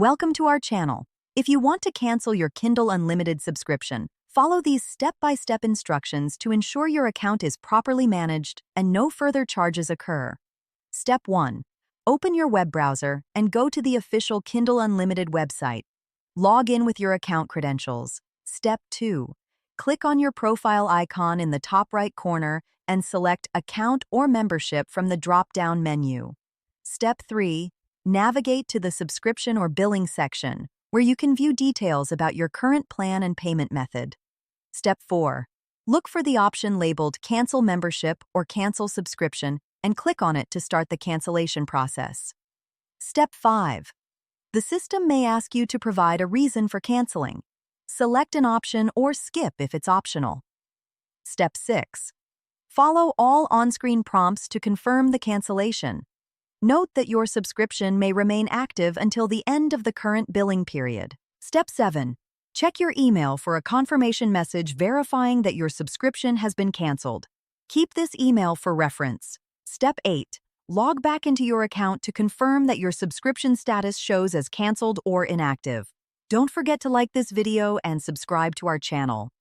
Welcome to our channel. If you want to cancel your Kindle Unlimited subscription, follow these step-by-step instructions to ensure your account is properly managed and no further charges occur. Step 1. Open your web browser and go to the official Kindle Unlimited website. Log in with your account credentials. Step 2. Click on your profile icon in the top right corner and select Account or Membership from the drop-down menu. Step 3. Navigate to the subscription or billing section, where you can view details about your current plan and payment method. Step 4. Look for the option labeled Cancel Membership or Cancel Subscription and click on it to start the cancellation process. Step 5. The system may ask you to provide a reason for canceling. Select an option or skip if it's optional. Step 6. Follow all on-screen prompts to confirm the cancellation. Note that your subscription may remain active until the end of the current billing period. Step 7. Check your email for a confirmation message verifying that your subscription has been canceled. Keep this email for reference. Step 8. Log back into your account to confirm that your subscription status shows as canceled or inactive. Don't forget to like this video and subscribe to our channel.